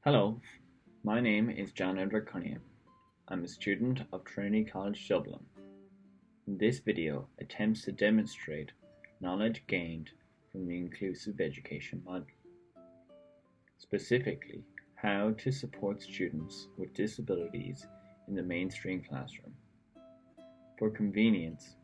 Hello, my name is John Edward Cunningham. I'm a student of Trinity College Dublin. This video attempts to demonstrate knowledge gained from the inclusive education model, specifically how to support students with disabilities in the mainstream classroom. For convenience,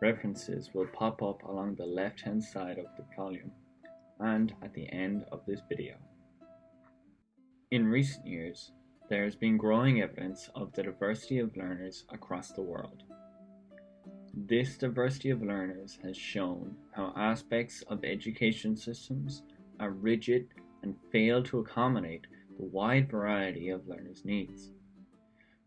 references will pop up along the left-hand side of the volume and at the end of this video. In recent years, there has been growing evidence of the diversity of learners across the world. This diversity of learners has shown how aspects of education systems are rigid and fail to accommodate the wide variety of learners' needs.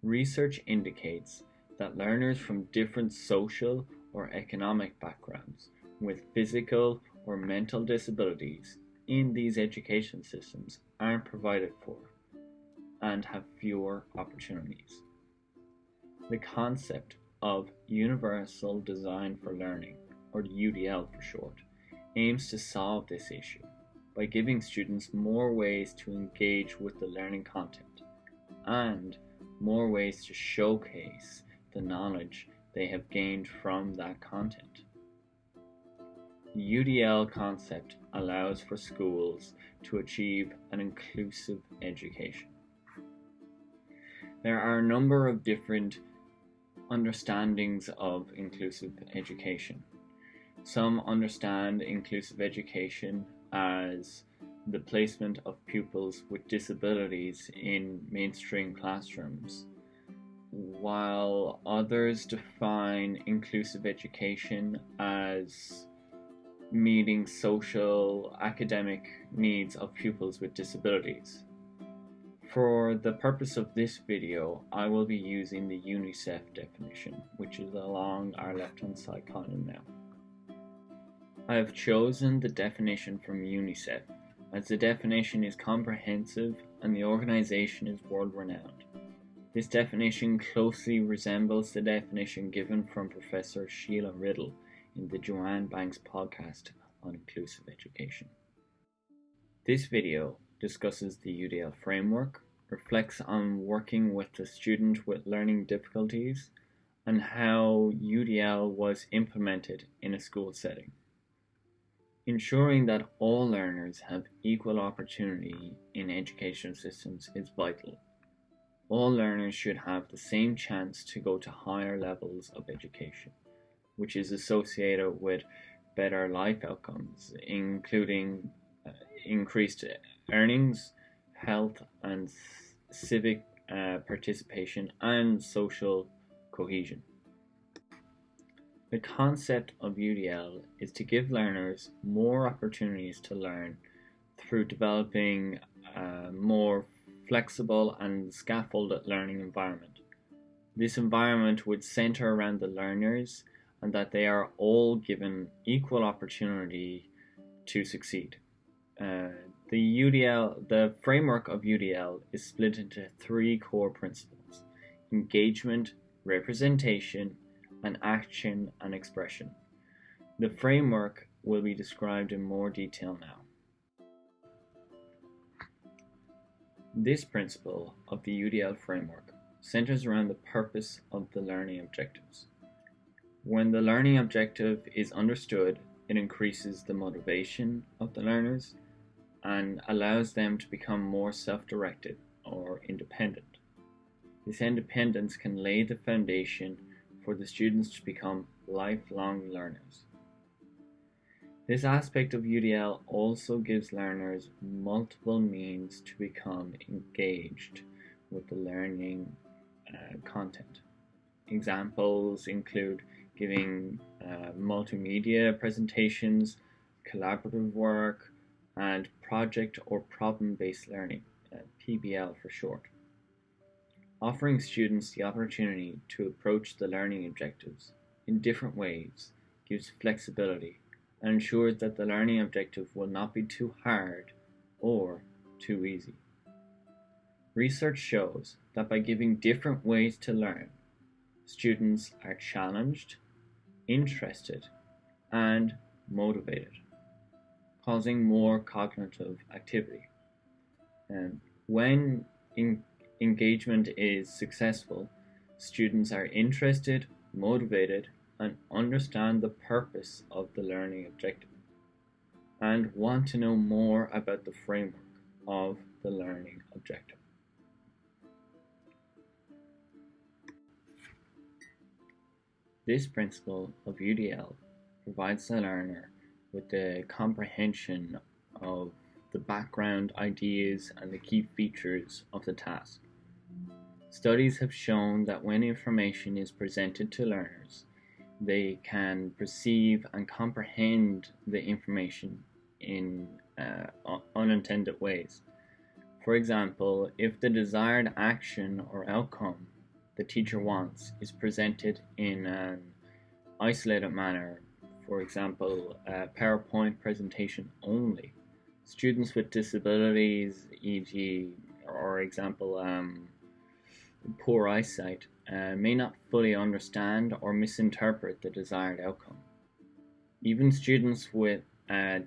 Research indicates that learners from different social or economic backgrounds with physical or mental disabilities in these education systems aren't provided for and have fewer opportunities. The concept of Universal Design for Learning, or UDL for short, aims to solve this issue by giving students more ways to engage with the learning content and more ways to showcase the knowledge they have gained from that content. The UDL concept allows for schools to achieve an inclusive education. There are a number of different understandings of inclusive education. Some understand inclusive education as the placement of pupils with disabilities in mainstream classrooms, while others define inclusive education as meeting social, academic needs of pupils with disabilities. For the purpose of this video, I will be using the UNICEF definition, which is along our left-hand side column now. I have chosen the definition from UNICEF as the definition is comprehensive and the organization is world-renowned. This definition closely resembles the definition given from Professor Sheila Riddle in the Joanne Banks podcast on inclusive education. This video discusses the UDL framework, reflects on working with a student with learning difficulties, and how UDL was implemented in a school setting. Ensuring that all learners have equal opportunity in education systems is vital. All learners should have the same chance to go to higher levels of education, which is associated with better life outcomes, including increased earnings, health and civic participation, and social cohesion. The concept of UDL is to give learners more opportunities to learn through developing a more flexible and scaffolded learning environment. This environment would center around the learners and that they are all given equal opportunity to succeed. The framework of UDL is split into three core principles: engagement, representation, and action and expression. The framework will be described in more detail now. This principle of the UDL framework centers around the purpose of the learning objectives. When the learning objective is understood, it increases the motivation of the learners and allows them to become more self-directed or independent. This independence can lay the foundation for the students to become lifelong learners. This aspect of UDL also gives learners multiple means to become engaged with the learning content. Examples include giving multimedia presentations, collaborative work, and project or problem-based learning, PBL for short. Offering students the opportunity to approach the learning objectives in different ways gives flexibility and ensures that the learning objective will not be too hard or too easy. Research shows that by giving different ways to learn, students are challenged, interested, and motivated, causing more cognitive activity. When engagement is successful, students are interested, motivated, and understand the purpose of the learning objective, and want to know more about the framework of the learning objective. This principle of UDL provides the learner with the comprehension of the background ideas and the key features of the task. Studies have shown that when information is presented to learners, they can perceive and comprehend the information in unintended ways. For example, if the desired action or outcome the teacher wants is presented in an isolated manner, for example, a PowerPoint presentation only, students with disabilities, e.g., or example, poor eyesight, may not fully understand or misinterpret the desired outcome. Even students with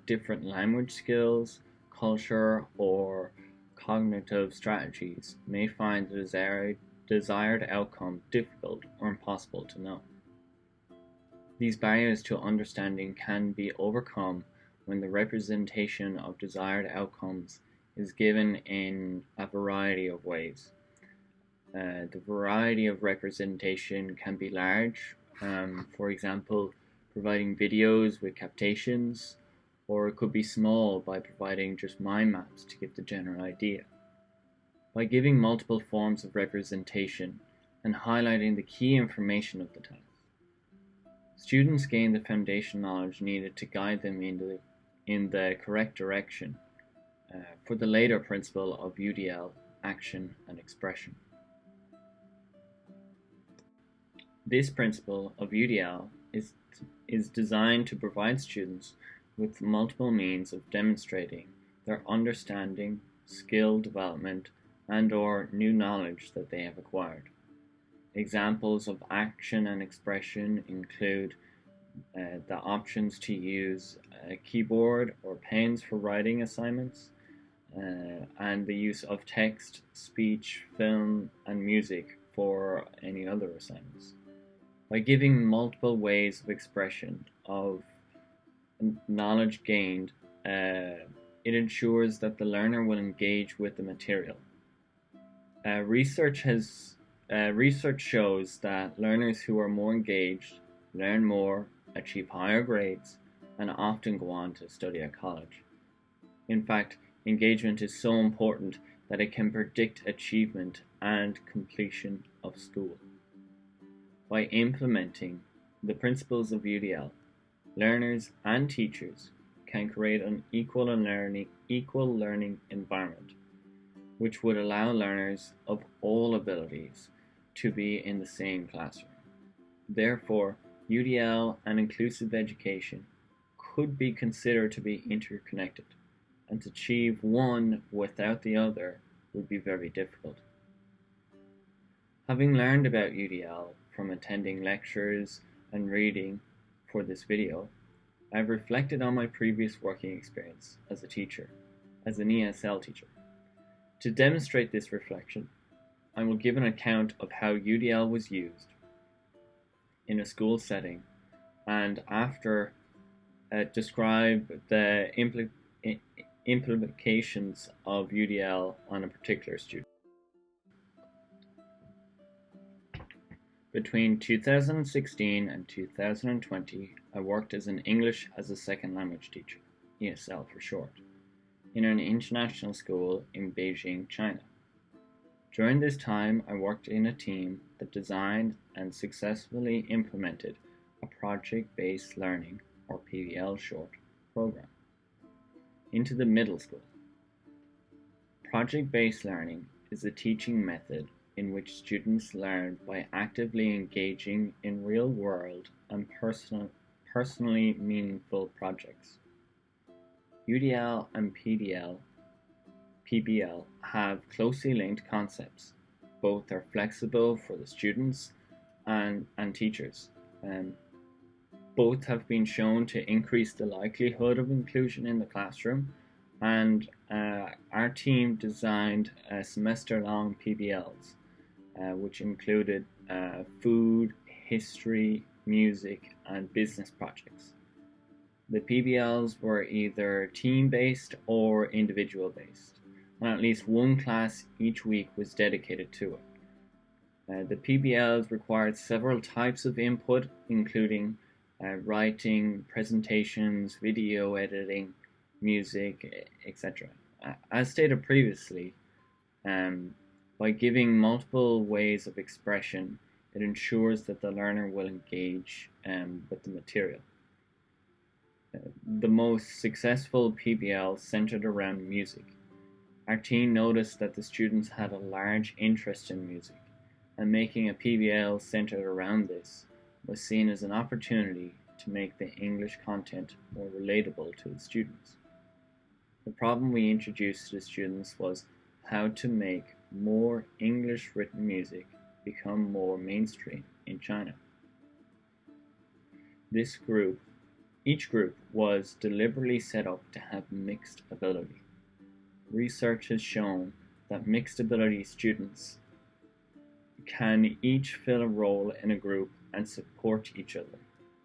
different language skills, culture, or cognitive strategies may find the desired outcome difficult or impossible to know. These barriers to understanding can be overcome when the representation of desired outcomes is given in a variety of ways. The variety of representation can be large, for example, providing videos with captations, or it could be small by providing just mind maps to give the general idea. By giving multiple forms of representation and highlighting the key information of the task, students gain the foundation knowledge needed to guide them in the correct direction for the later principle of UDL, action and expression. This principle of UDL is designed to provide students with multiple means of demonstrating their understanding, skill development, and/or new knowledge that they have acquired. Examples of action and expression include the options to use a keyboard or pens for writing assignments, and the use of text, speech, film, and music for any other assignments. By giving multiple ways of expression of knowledge gained, it ensures that the learner will engage with the material. Research shows that learners who are more engaged learn more, achieve higher grades, and often go on to study at college. In fact, engagement is so important that it can predict achievement and completion of school. By implementing the principles of UDL, learners and teachers can create an equal learning environment, which would allow learners of all abilities to be in the same classroom. Therefore, UDL and inclusive education could be considered to be interconnected, and to achieve one without the other would be very difficult. Having learned about UDL from attending lectures and reading for this video, I've reflected on my previous working experience as a teacher, as an ESL teacher. To demonstrate this reflection, I will give an account of how UDL was used in a school setting, and after describe the implications of UDL on a particular student. Between 2016 and 2020, I worked as an English as a Second Language teacher, ESL for short, in an international school in Beijing, China. During this time, I worked in a team that designed and successfully implemented a project-based learning, or PBL short, program into the middle school. Project-based learning is a teaching method in which students learn by actively engaging in real-world and personally meaningful projects. UDL and PBL have closely linked concepts. Both are flexible for the students and teachers. Both have been shown to increase the likelihood of inclusion in the classroom and our team designed semester-long PBLs, which included food, history, music, and business projects. The PBLs were either team-based or individual-based, and at least one class each week was dedicated to it. The PBLs required several types of input, including writing, presentations, video editing, music, etc. As stated previously, by giving multiple ways of expression, it ensures that the learner will engage with the material. The most successful PBL centered around music. Our team noticed that the students had a large interest in music, and making a PBL centered around this was seen as an opportunity to make the English content more relatable to the students. The problem we introduced to the students was how to make more English written music become more mainstream in China. Each group was deliberately set up to have mixed ability. Research has shown that mixed ability students can each fill a role in a group and support each other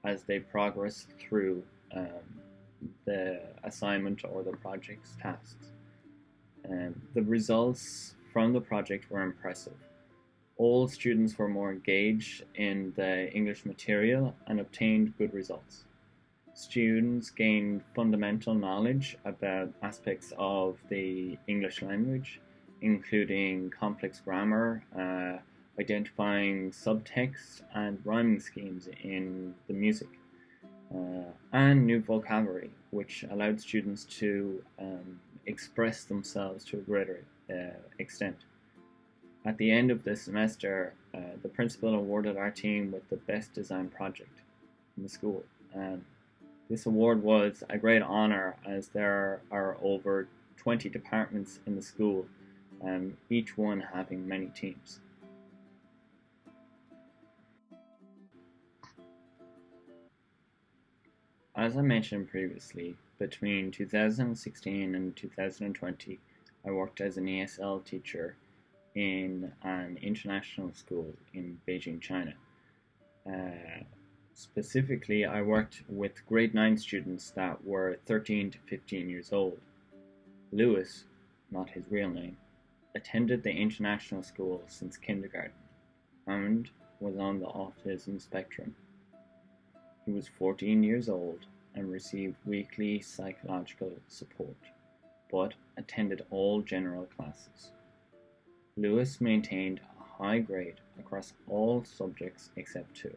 as they progress through the assignment or the project's tasks. The results from the project were impressive. All students were more engaged in the English material and obtained good results. Students gained fundamental knowledge about aspects of the English language, including complex grammar, identifying subtext and rhyming schemes in the music, and new vocabulary, which allowed students to express themselves to a greater extent. At the end of the semester, the principal awarded our team with the best design project in the school. This award was a great honor as there are over 20 departments in the school, each one having many teams. As I mentioned previously, between 2016 and 2020, I worked as an ESL teacher in an international school in Beijing, China. Specifically, I worked with grade 9 students that were 13 to 15 years old. Lewis, not his real name, attended the international school since kindergarten and was on the autism spectrum. He was 14 years old and received weekly psychological support, but attended all general classes. Lewis maintained a high grade across all subjects except two.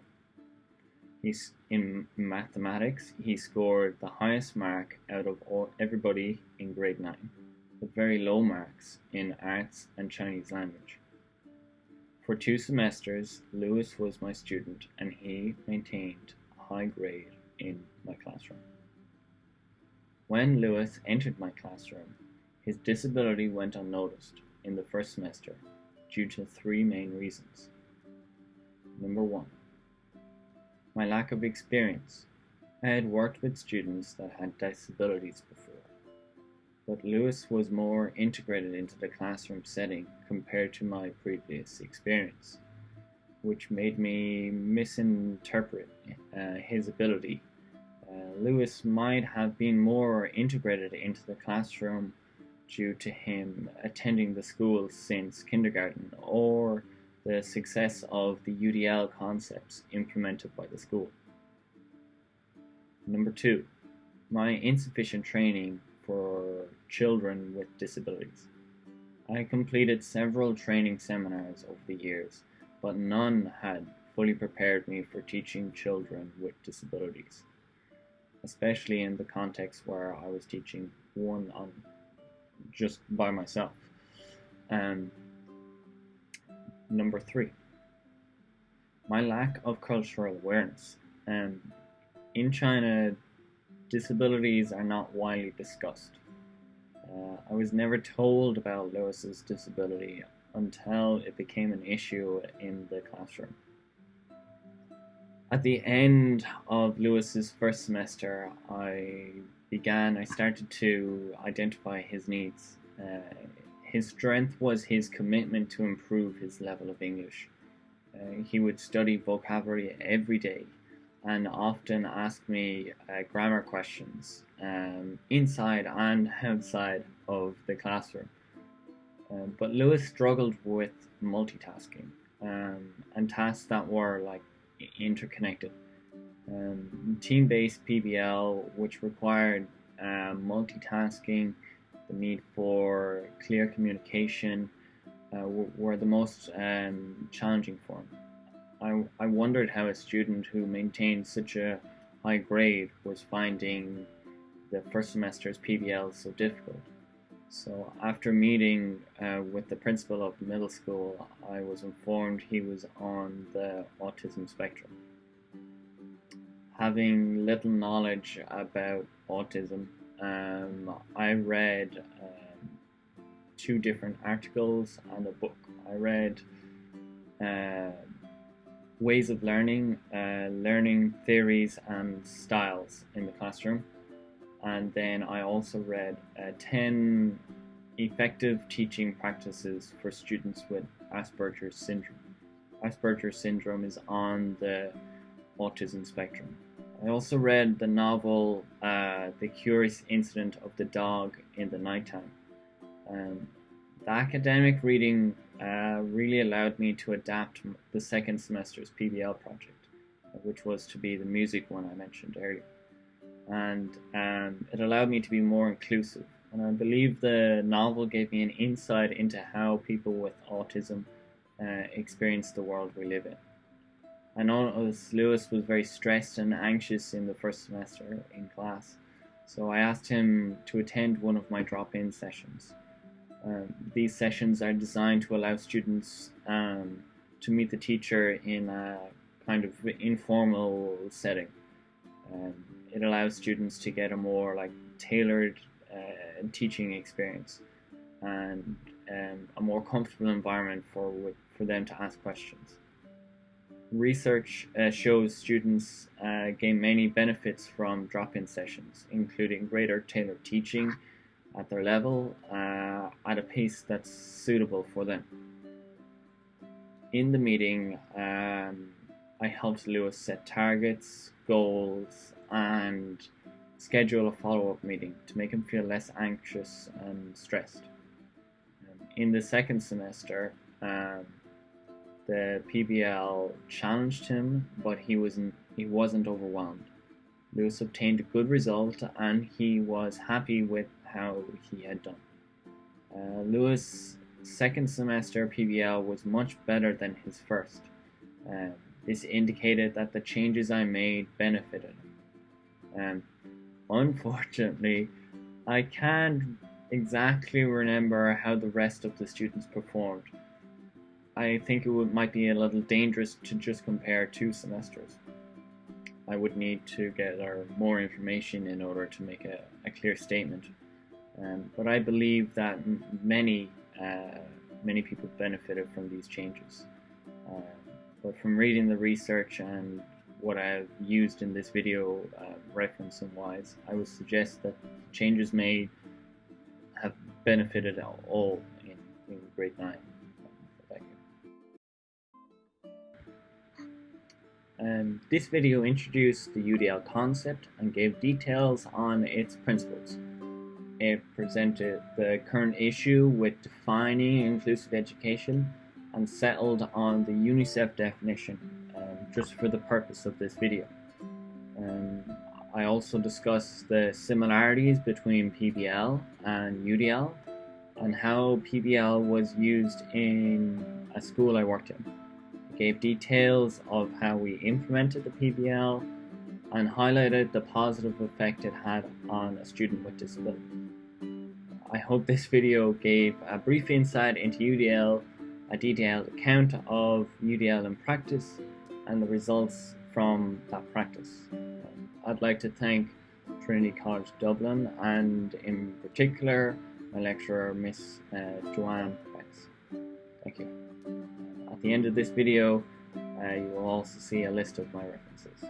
In mathematics, he scored the highest mark out of everybody in grade 9, with very low marks in arts and Chinese language. For 2 semesters, Lewis was my student and he maintained a high grade in my classroom. When Lewis entered my classroom, his disability went unnoticed in the first semester due to 3 main reasons. Number 1. My lack of experience. I had worked with students that had disabilities before, but Lewis was more integrated into the classroom setting compared to my previous experience, which made me misinterpret his ability. Lewis might have been more integrated into the classroom due to him attending the school since kindergarten, or the success of the UDL concepts implemented by the school. Number 2, my insufficient training for children with disabilities. I completed several training seminars over the years, but none had fully prepared me for teaching children with disabilities, especially in the context where I was teaching one-on just by myself. Number 3, my lack of cultural awareness. In China, disabilities are not widely discussed. I was never told about Lewis's disability until it became an issue in the classroom. At the end of Lewis's first semester, I began, I started to identify his needs. His strength was his commitment to improve his level of English. He would study vocabulary every day and often ask me grammar questions inside and outside of the classroom. But Lewis struggled with multitasking and tasks that were like interconnected. Team-based PBL, which required multitasking, the need for clear communication, were the most challenging for him. I wondered how a student who maintained such a high grade was finding the first semester's PBL so difficult. So after meeting with the principal of the middle school, I was informed he was on the autism spectrum. Having little knowledge about autism, I read 2 different articles and a book. I read Ways of Learning, Learning Theories and Styles in the Classroom. And then I also read 10 effective teaching practices for students with Asperger's syndrome. Asperger's syndrome is on the autism spectrum. I also read the novel The Curious Incident of the Dog in the Nighttime. The academic reading really allowed me to adapt the second semester's PBL project, which was to be the music one I mentioned earlier. And it allowed me to be more inclusive. And I believe the novel gave me an insight into how people with autism experience the world we live in. I noticed Lewis was very stressed and anxious in the first semester in class, so I asked him to attend one of my drop-in sessions. These sessions are designed to allow students to meet the teacher in a kind of informal setting. It allows students to get a more tailored teaching experience and a more comfortable environment for them to ask questions. Research shows students gain many benefits from drop-in sessions, including greater tailored teaching at their level at a pace that's suitable for them. In the meeting, I helped Lewis set targets, goals, and schedule a follow-up meeting to make him feel less anxious and stressed. In the second semester, the PBL challenged him, but he wasn't overwhelmed. Lewis obtained a good result, and he was happy with how he had done. Lewis' second semester PBL was much better than his first. This indicated that the changes I made benefited him. Unfortunately, I can't exactly remember how the rest of the students performed. I think it might be a little dangerous to just compare 2 semesters. I would need to gather more information in order to make a clear statement. But I believe that many people benefited from these changes. But from reading the research and what I've used in this video, reference and wise, I would suggest that changes made have benefited all in grade 9. This video introduced the UDL concept and gave details on its principles. It presented the current issue with defining inclusive education and settled on the UNICEF definition just for the purpose of this video. I also discussed the similarities between PBL and UDL and how PBL was used in a school I worked in. It gave details of how we implemented the PBL and highlighted the positive effect it had on a student with disability. I hope this video gave a brief insight into UDL, a detailed account of UDL in practice, and the results from that practice. I'd like to thank Trinity College Dublin and in particular my lecturer Miss Joanne Betts. Thank you. At the end of this video you will also see a list of my references.